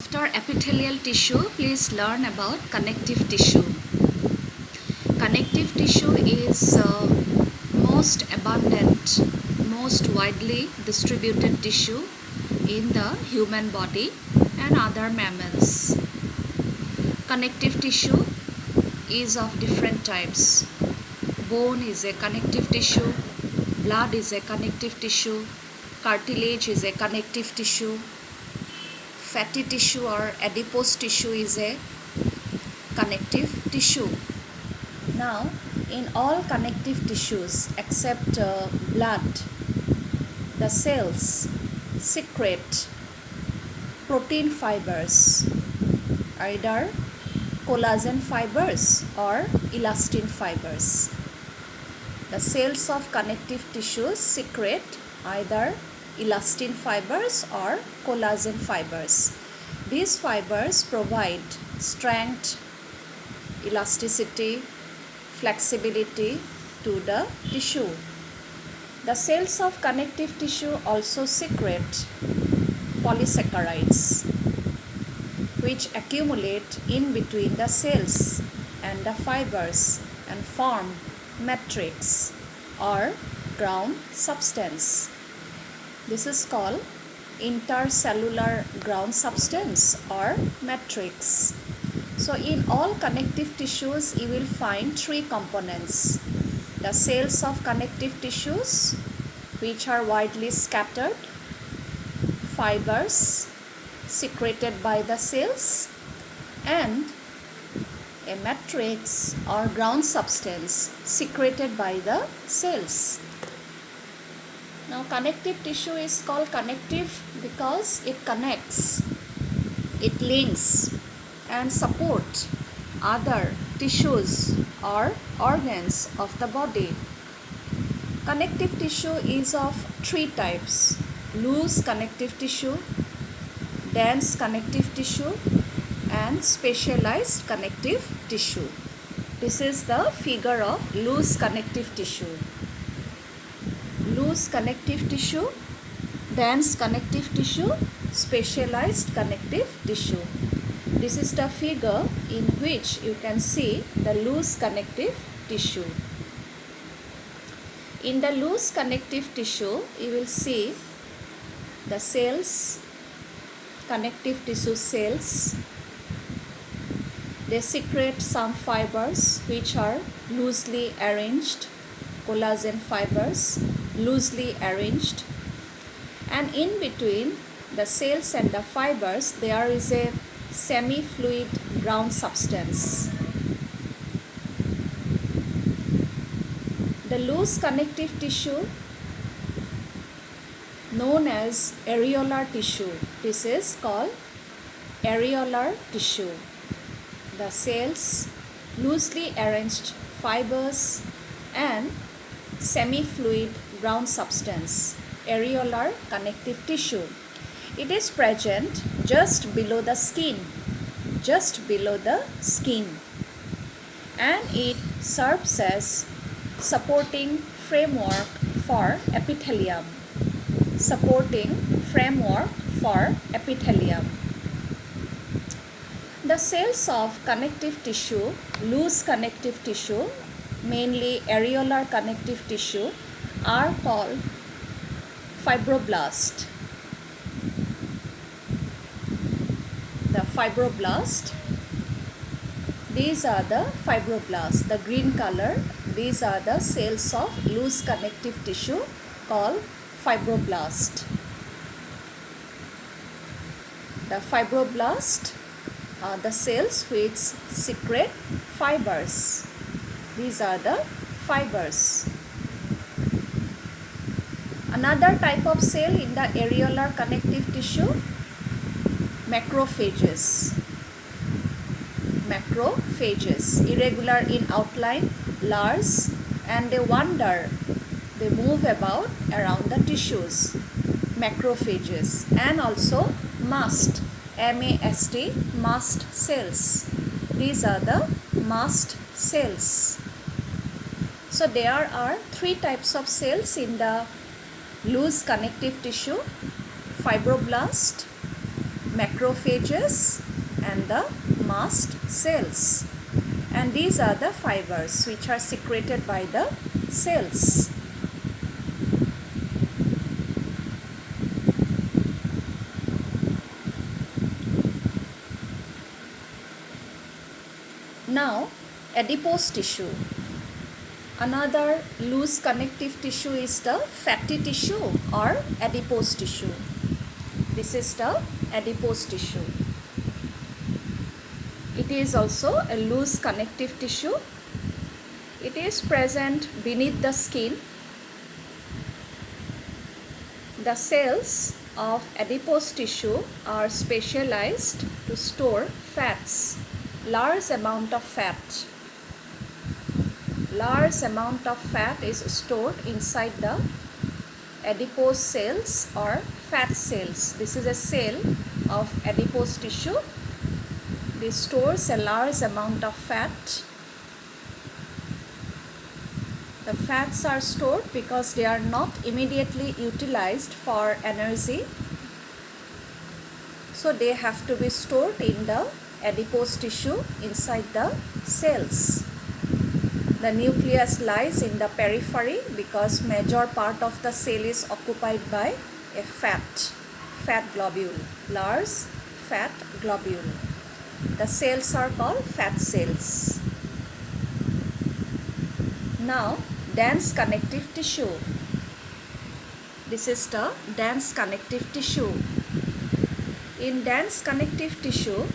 After epithelial tissue, please learn about connective tissue. Connective tissue is most abundant, most widely distributed tissue in the human body and other mammals. Connective tissue is of different types. Bone is a connective tissue, blood is a connective tissue, cartilage is a connective tissue, fatty tissue or adipose tissue is a connective tissue. Now, in all connective tissues except blood, the cells secrete protein fibers, either collagen fibers or elastin fibers. The cells of connective tissues secrete either elastin fibers or collagen fibers. These fibers provide strength, elasticity, flexibility to the tissue. The cells of connective tissue also secrete polysaccharides, which accumulate in between the cells and the fibers and form matrix or ground substance. This is called intercellular ground substance or matrix. So in all connective tissues you will find three components: the cells of connective tissues, which are widely scattered, fibers secreted by the cells, and a matrix or ground substance secreted by the cells. Now, connective tissue is called connective because it connects, it links and supports other tissues or organs of the body. Connective tissue is of three types: loose connective tissue, dense connective tissue, and specialized connective tissue. This is the figure of loose connective tissue. Loose connective tissue, dense connective tissue, specialized connective tissue. This is the figure in which you can see the loose connective tissue. In the loose connective tissue, you will see the cells, connective tissue cells. They secrete some fibers which are loosely arranged, collagen fibers, loosely arranged, and in between the cells and the fibers there is a semi-fluid ground substance. The loose connective tissue known as areolar tissue. This is called areolar tissue. The cells, loosely arranged fibers and semi-fluid ground substance, areolar connective tissue. It is present just below the skin, and it serves as supporting framework for epithelium. The cells of connective tissue, loose connective tissue, mainly areolar connective tissue, are called fibroblast. The fibroblast, these are the fibroblasts, the green color, these are the cells of loose connective tissue called fibroblast. The fibroblast are the cells which secrete fibers. These are the fibers. Another type of cell in the areolar connective tissue, macrophages. Macrophages, irregular in outline, large, and they wander, they move about around the tissues. Macrophages, and also mast, M-A-S-T, mast cells. These are the mast cells. So there are three types of cells in the loose connective tissue: fibroblast, macrophages and the mast cells. And these are the fibers which are secreted by the cells. Now, adipose tissue. Another loose connective tissue is the fatty tissue or adipose tissue. This is the adipose tissue. It is also a loose connective tissue. It is present beneath the skin. The cells of adipose tissue are specialized to store fats, large amount of fat. Large amount of fat is stored inside the adipose cells or fat cells. This is a cell of adipose tissue. This stores a large amount of fat. The fats are stored because they are not immediately utilized for energy. So they have to be stored in the adipose tissue inside the cells. The nucleus lies in the periphery because major part of the cell is occupied by a fat globule, large fat globule. The cells are called fat cells. Now, dense connective tissue. This is the dense connective tissue. In dense connective tissue,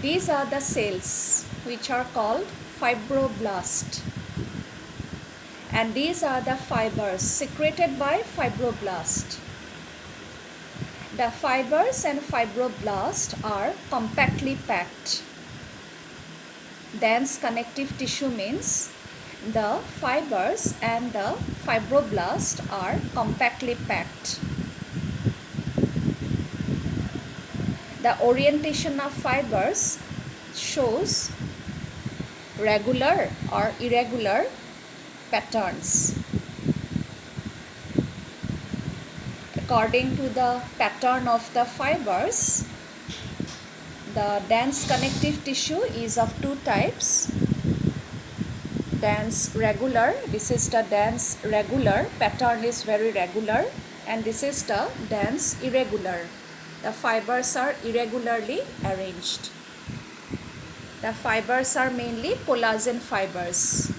these are the cells which are called fibroblast, and these are the fibers secreted by fibroblast. The fibers and fibroblast are compactly packed. Dense connective tissue means the fibers and the fibroblast are compactly packed. The orientation of fibers shows regular or irregular patterns. According to the pattern of the fibers, the dense connective tissue is of two types. Dense regular, this is the dense regular, pattern is very regular, and this is the dense irregular. The fibers are irregularly arranged. The fibers are mainly collagen fibers.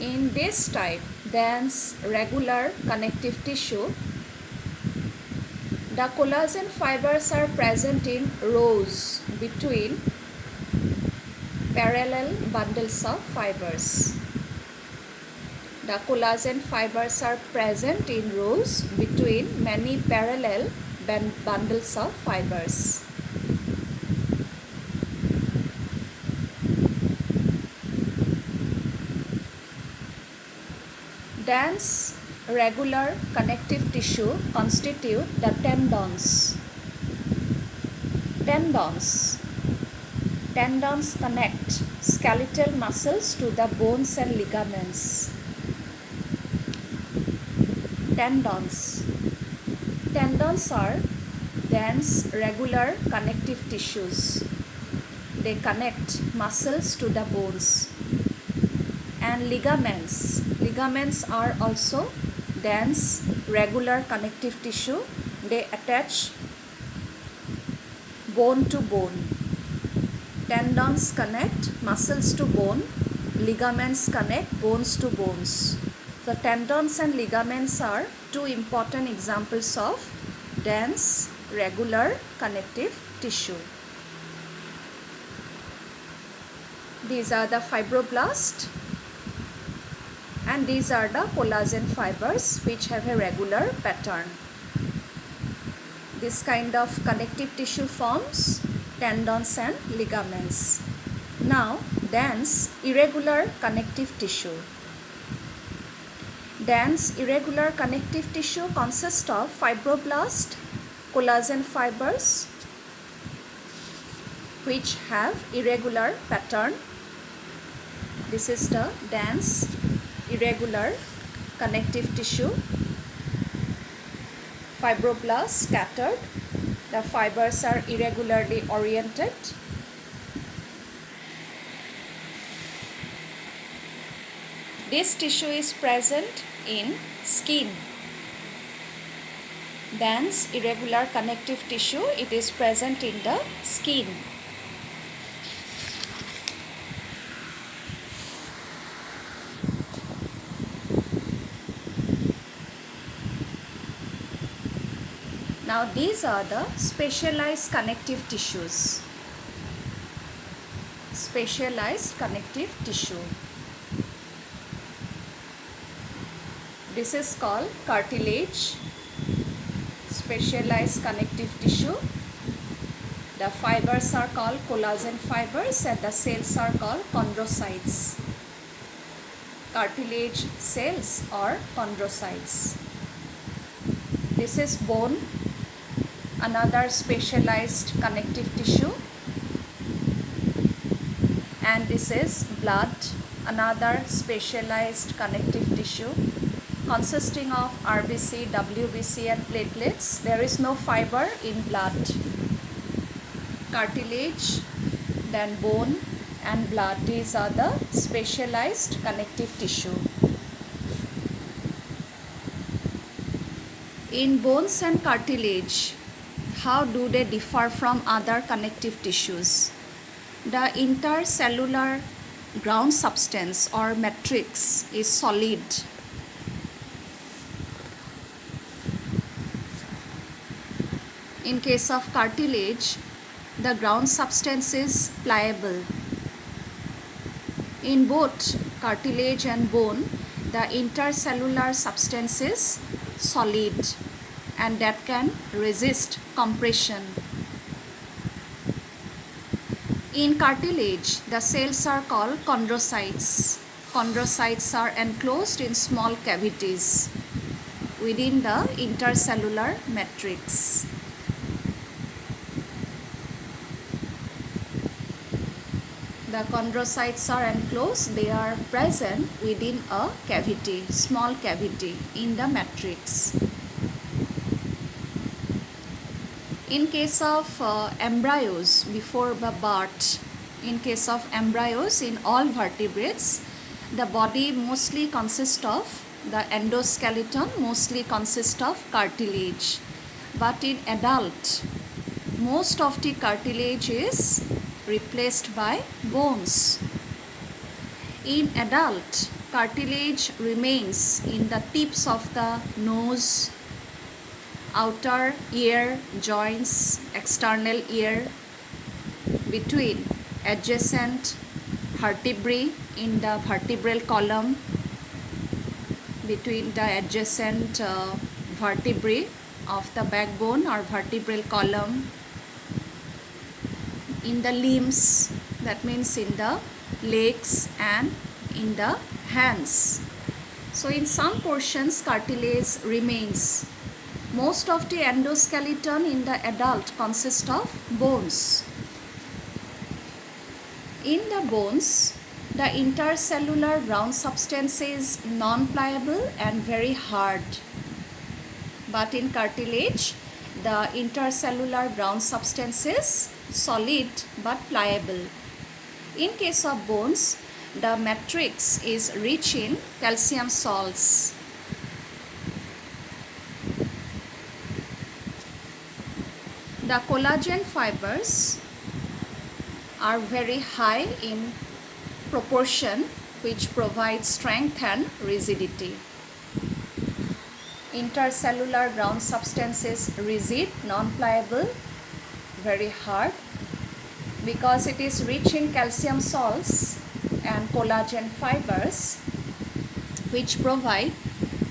In this type, dense regular connective tissue, the collagen fibers are present in rows between parallel bundles of fibers. The collagen fibers are present in rows between many parallel bundles of fibers. Dense regular connective tissue constitute the tendons. Tendons connect skeletal muscles to the bones and ligaments. Tendons are dense regular connective tissues. They connect muscles to the bones. And ligaments are also dense regular connective tissue. They attach bone to bone. Tendons connect muscles to bone, ligaments connect bones to bones. So tendons and ligaments are two important examples of dense regular connective tissue. These are the fibroblasts, and these are the collagen fibers which have a regular pattern. This kind of connective tissue forms tendons and ligaments. Now, dense irregular connective tissue. Dense irregular connective tissue consists of fibroblast, collagen fibers which have irregular pattern. This is the dense irregular connective tissue. Fibroblasts scattered. The fibers are irregularly oriented. This tissue is present in skin. Dense, irregular connective tissue, it is present in the skin. Now these are the specialized connective tissues. Specialized connective tissue. This is called cartilage. Specialized connective tissue. The fibers are called collagen fibers and the cells are called chondrocytes. Cartilage cells or chondrocytes. This is bone, another specialized connective tissue, and this is blood, another specialized connective tissue consisting of RBC, WBC and platelets. There is no fiber in blood. Cartilage, then bone and blood, these are the specialized connective tissue. In bones and cartilage, how do they differ from other connective tissues? The intercellular ground substance or matrix is solid. In case of cartilage, the ground substance is pliable. In both cartilage and bone, the intercellular substance is solid and that can resist compression. In cartilage, the cells are called chondrocytes. Chondrocytes are enclosed in small cavities within the intercellular matrix. The chondrocytes are enclosed, they are present within a cavity, small cavity in the matrix. In case of embryos before the birth, in case of embryos in all vertebrates, the body mostly consists of, the endoskeleton mostly consists of cartilage. But in adult, most of the cartilage is replaced by bones. In adult, cartilage remains in the tips of the nose, outer ear joints, external ear, between adjacent vertebrae in the vertebral column, between the adjacent vertebrae of the backbone or vertebral column, in the limbs, that means in the legs and in the hands. So in some portions cartilage remains. Most of the endoskeleton in the adult consists of bones. In the bones, the intercellular ground substance is non-pliable and very hard. But in cartilage, the intercellular ground substance is solid but pliable. In case of bones, the matrix is rich in calcium salts. The collagen fibers are very high in proportion, which provides strength and rigidity. Intercellular ground substance is rigid, non-pliable, very hard, because it is rich in calcium salts and collagen fibers, which provide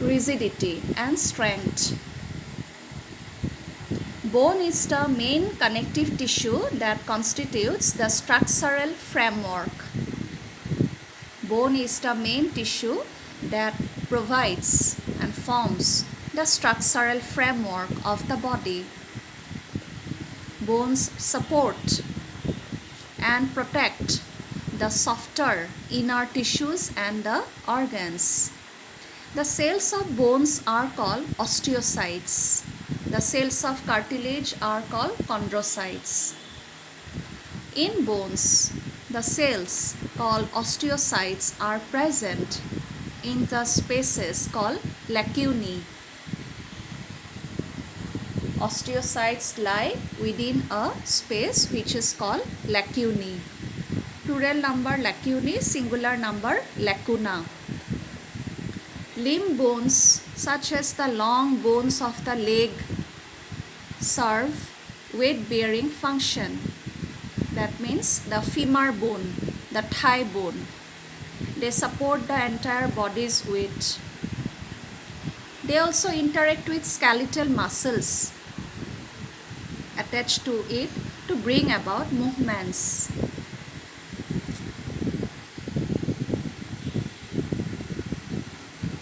rigidity and strength. Bone is the main connective tissue that constitutes the structural framework. Bone is the main tissue that provides and forms the structural framework of the body. Bones support and protect the softer inner tissues and the organs. The cells of bones are called osteocytes. The cells of cartilage are called chondrocytes. In bones, the cells called osteocytes are present in the spaces called lacunae. Osteocytes lie within a space which is called lacunae. Plural number lacunae, singular number lacuna. Limb bones such as the long bones of the leg serve weight-bearing function. That means the femur bone, the thigh bone. They support the entire body's weight. They also interact with skeletal muscles attached to it to bring about movements.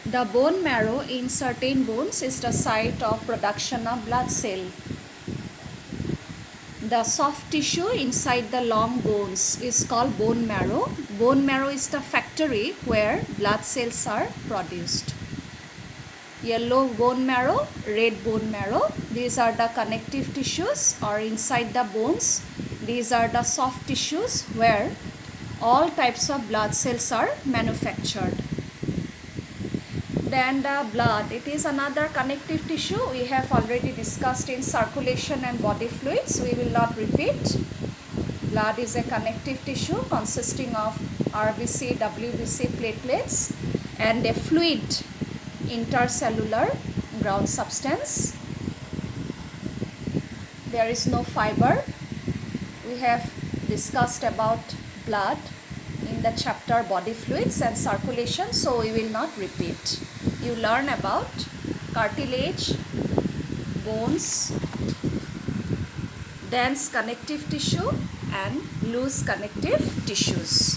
The bone marrow in certain bones is the site of production of blood cell. The soft tissue inside the long bones is called bone marrow. Bone marrow is the factory where blood cells are produced. Yellow bone marrow, red bone marrow. These are the connective tissues or inside the bones. These are the soft tissues where all types of blood cells are manufactured. Then the blood, it is another connective tissue we have already discussed in circulation and body fluids. We will not repeat. Blood is a connective tissue consisting of RBC, WBC platelets and a fluid intercellular ground substance. There is no fiber. We have discussed about blood in the chapter body fluids and circulation, so we will not repeat. You learn about cartilage, bones, dense connective tissue and loose connective tissues.